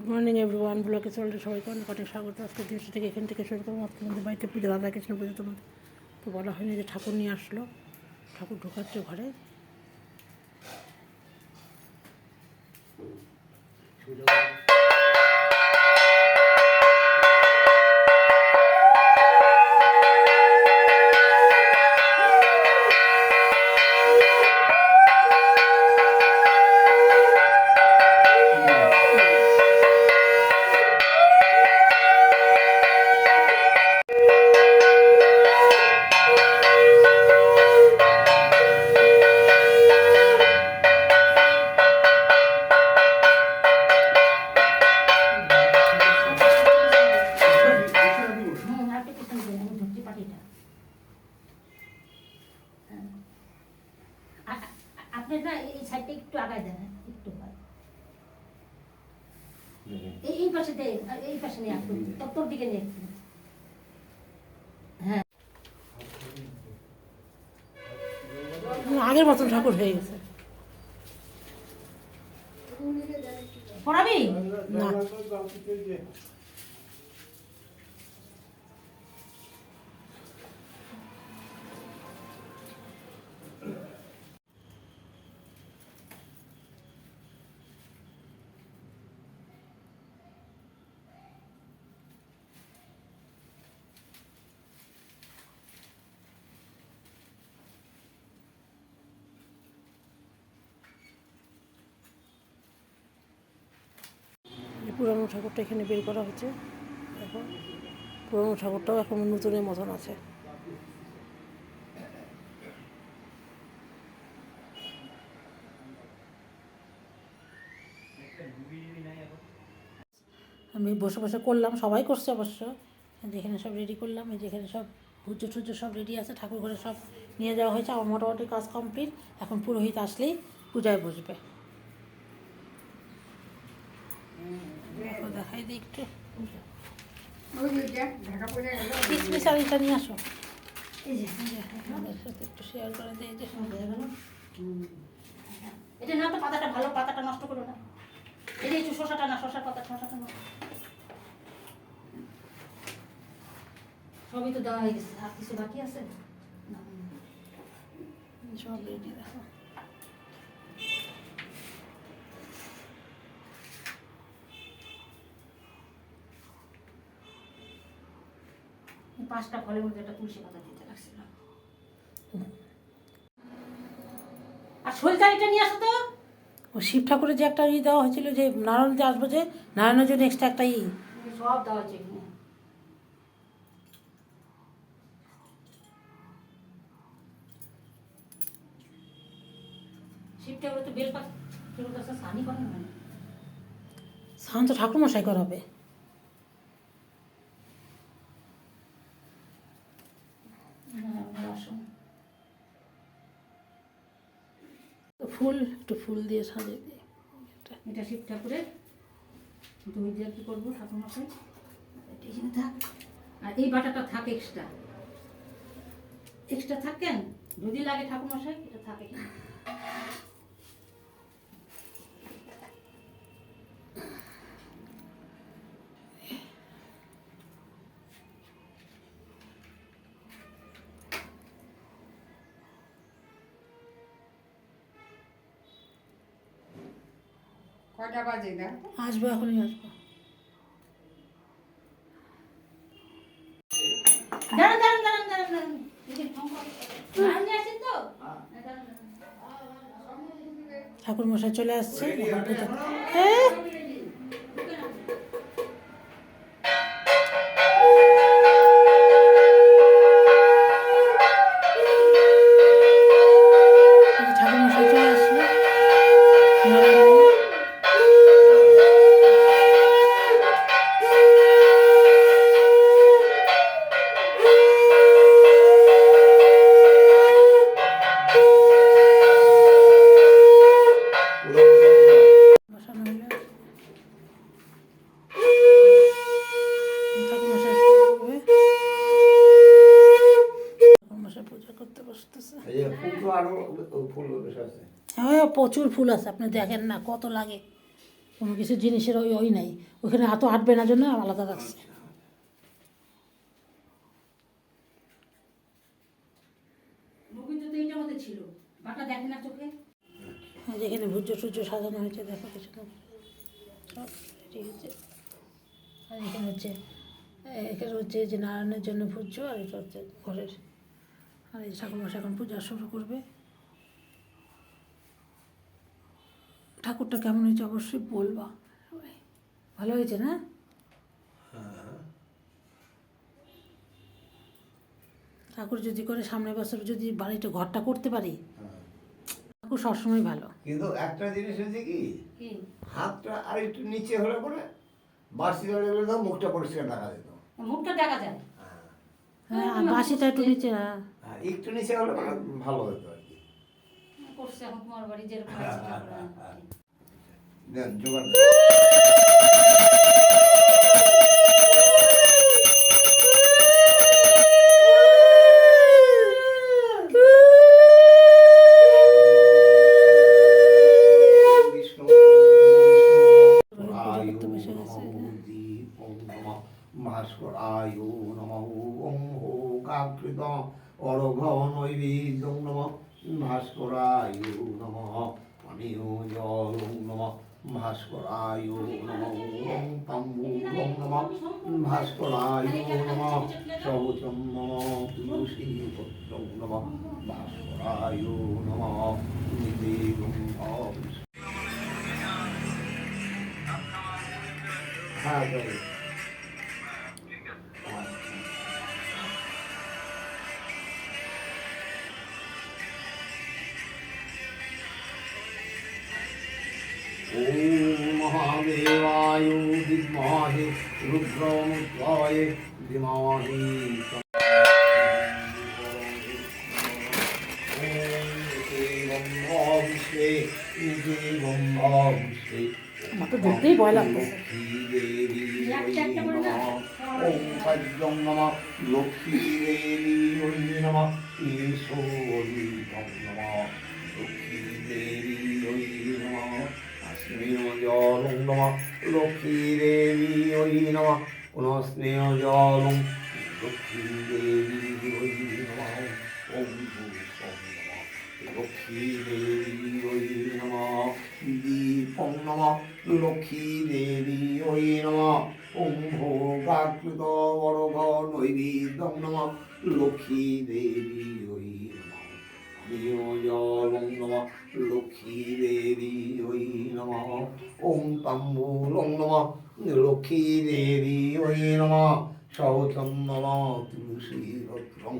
Good morning everyone, ব্লগে চলতে সবাইকে অনেক অনেক স্বাগত। আজকে দিবস থেকে এখান থেকে শুরু করবো। তোমাদের বাড়িতে পুজো, রাধাকৃষ্ণ পুজো তোমাদের তো বলা হয়নি যে ঠাকুর নিয়ে আসলো, ঠাকুর ঢোকাচ্ছে ঘরে। আপনি না এই সাইডটা একটু আগায় দেন, একটু এই পাশে দেন, এই পাশে নিয়ে একটু তোর দিকে নিয়ে একটু। হ্যাঁ, আগের মতন ঠাকুর হয়ে গেছে। পড়াবি না, পুরনো ঠাকুরটা এখানে বের করা হচ্ছে। এখন পুরনো ঠাকুরটাও এখন নতুনের মতন আছে। আমি বসে বসে করলাম, সবাই করছে অবশ্য। যেখানে সব রেডি করলাম, এই যেখানে সব পুজো টুজো সব রেডি আছে, ঠাকুর ঘরে সব নিয়ে যাওয়া হয়েছে। আমার মোটামুটি কাজ কমপ্লিট। এখন পুরোহিত আসলেই পূজায় বসবে। দেখাই দিই একটু, কিসমিস আর এটা নিয়ে আসো। এই যে আমাদের সাথে একটু শেয়ার করে দিই। এই যে এটা না, তো পাতাটা ভালো, পাতাটা নষ্ট করো না। এই যে একটু শসাটা না, শসার পাতা, শসাটা না, সবই তো দেওয়া হয়ে গেছে। আর কিছু বাকি আছে? সব রেডি দেখো। পাঁচটা ফলের মধ্যে একটা তুলসী পাতা দিতে লাগছিলাম। আর শৈলচারিটা নিয়ে আসো তো। ও শিব ঠাকুরের যে একটা দেওয়া হয়েছিল, যে নারায়ণ যে আসবো, যে নারায়ণের জন্য এক্সট্রা একটা সব দেওয়া হয়েছে এখানে। শিব ঠাকুর তো বেলপাতা সানি করেন না, শান্ত ঠাকুর মশাই করাবে। ফুল একটু ফুল দিয়ে সাজিয়ে দিই। এটা শিব ঠাকুরের। দই দিয়ে কি করবো ঠাকুর মশাই? এটা এখানে থাক। আর এই বাটাটা থাক, এক্সট্রা এক্সট্রা থাক। কেন যদি লাগে ঠাকুর মশাই, এটা থাকে কেন? কয়টা বাজে না? আসবো, এখনই আসবো। দাঁড়ান দাঁড়ান দাঁড়ান দাঁড়ান দাঁড়ান, নিয়ে আসেন তো। দাঁড়ান, দাঁড়ান। ঠাকুর মশাই চলে আসছে। ঠাকুর মশাই চলে আসলো। হ্যাঁ, প্রচুর ফুল আছে, আপনি দেখেন না কত লাগে। কোনো কিছু জিনিসের ওই ওই নাই, ওইখানে এত আটবে না জন্য আলাদা রাখছে। রবীন্দ্র তো এইটার মধ্যে ছিল, বাটা দেখে না চোখে। যেখানে ভুজ্য টুজ্য সাজানো হয়েছে দেখো কিছু সব রেডি হয়েছে। আর এখানে হচ্ছে যে নারায়ণের জন্য ভুজ্য, আর এটা হচ্ছে ঘরের। আর এই ঠাকুরমশাই এখন পূজা শুরু করবে। ঠাকুরটা কেমন হয়েছে অবশ্যই বলবা, ভালো হয়েছে না? ঠাকুর যদি করে সামনের বছর যদি বাড়িটা ঘরটা করতে পারি, ঠাকুর সবসময় ভালো। কিন্তু একটা জিনিস হচ্ছে কি, কি? হাতটা আর একটু নিচে হলে পরে বাসি ধরে গেলে তো মুখটা পরিষ্কার দেখা যেত। মুখটা দেখা যায়। হ্যাঁ, আর বাসিটা একটু নিচে। হ্যাঁ, একটু নিচে হলে মানে ভালো হতো আর কি। করছে এখন তোমার বাড়ি যেরকম আছে ঠাকুর। দেন জোগাড়। ভাস্করায় নমঃ ওম হোকাকৃত অর্ঘ নৈবেদ্যং নমঃ ভাস্করায় নমঃ পানীয় জল নমঃ ভাস্করায় নমঃ ওম তাম্বূলং নমঃ ভাস্করায় নমঃ সহচম নমঃ তুলসী পত্রং নমঃ ভাস্করায় নমঃ নিবেদং হ্যাঁ ओम महादेवाय विद्महे रुद्रमुद्राय धीमहि আমার তো দেখতেই ভয় লাগছে। ओम भद्रं नमः लक्ष्मी देवी नमः ईश्वरी नमः लक्ष्मी देवी नमः स्नेहजालं नमः लक्ष्मी देवी नमः पुनः स्नेहजालं लक्ष्मी देवी नमः ओम लक्ष्मी देवी नमः दीपं नमः लक्ष्मी देवी नमः ओम भोगाकृत वरघ नैवेद्यं नमः लक्ष्मी देवी जलं नमः लक्ष्मी देवी नमः ओम ताम्बूलं नमः लक्ष्मी देवी नमः शौचं नमः तुलसी पत्रं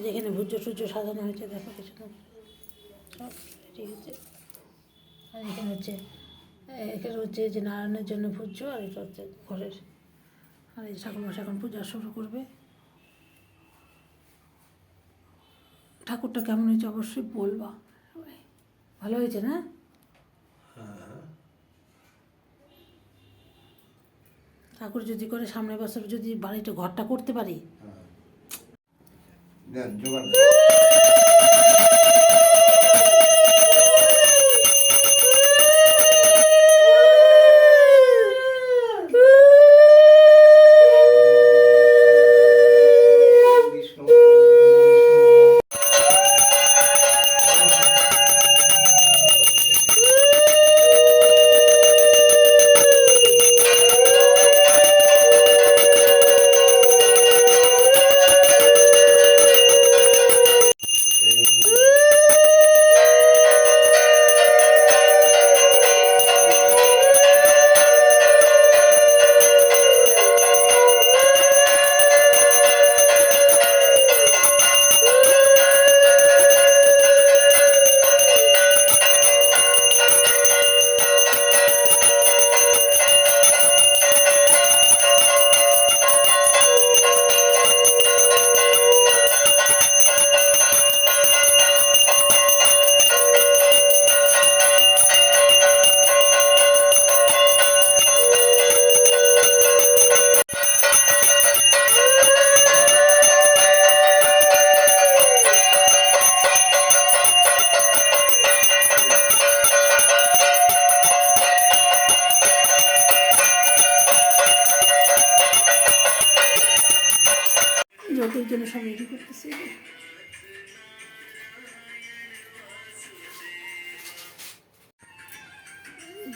যেখানে ভুজ্য টুজ্য সাজানো হয়েছে দেখো কিছু সব রেডি হয়েছে। আর এখানে হচ্ছে যে নারায়ণের জন্য ভুজ্য, আর এটা হচ্ছে ঘরের। আর এই ঠাকুরমশাই এখন পূজা শুরু করবে। ঠাকুরটা কেমন হয়েছে অবশ্যই বলবা, ভালো হয়েছে না? ঠাকুর যদি করে সামনের বছর যদি বাড়িটা ঘরটা করতে পারি, দেন জোগাড়।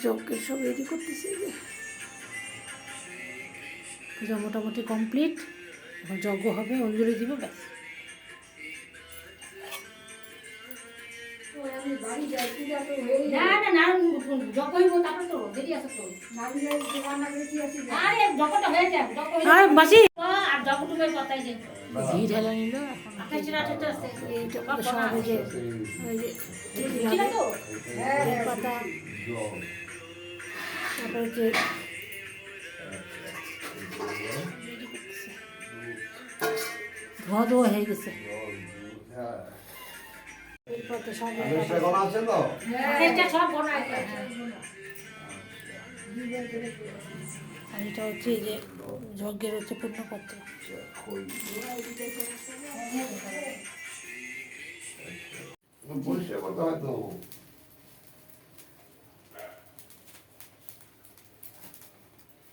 যজ্ঞের সব রেডি করতেছি যে পূজা মোটামুটি কমপ্লিট। এখন যজ্ঞ হবে, অঞ্জলি দিব, ব্যাস। না না না যজ্ঞ হইব তারপর তো দেরি আছে তো। আরে যজ্ঞটা হয়ে যাবে, যজ্ঞ হয়ে আর মাসি আর যজ্ঞটুকের কথাই যে ঘি ঢেলে নিল এখন। আঠাশ রাত হতে আছে এইটা মধ্যে সব ওই যে ছিল তো পাতা, তারপরে হচ্ছে ধোয়া ধোয়া হয়ে গেছে। এরপর তো সব আদেশটা করা আছে তো? আঠাশটা সব বনাই আর এটা হচ্ছে এই যে যজ্ঞের হচ্ছে পূর্ণপত্র। পরিষ্কার করতে হয় তো।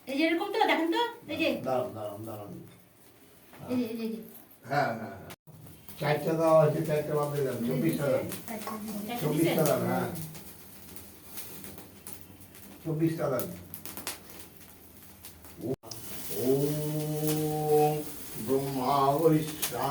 এই যে এরকম তো দেখেন তো এই যে দাঁড়ান দাঁড়ান দাঁড়ান। এই যে এই যে হ্যাঁ হ্যাঁ হ্যাঁ। চারটা দেওয়া হয়েছে, চারটা বাদ দিয়ে দেন, 24টা দেন। 24টা দেন, হ্যাঁ 24টা দেন। ওম ব্রহ্মা বৈষ্ণা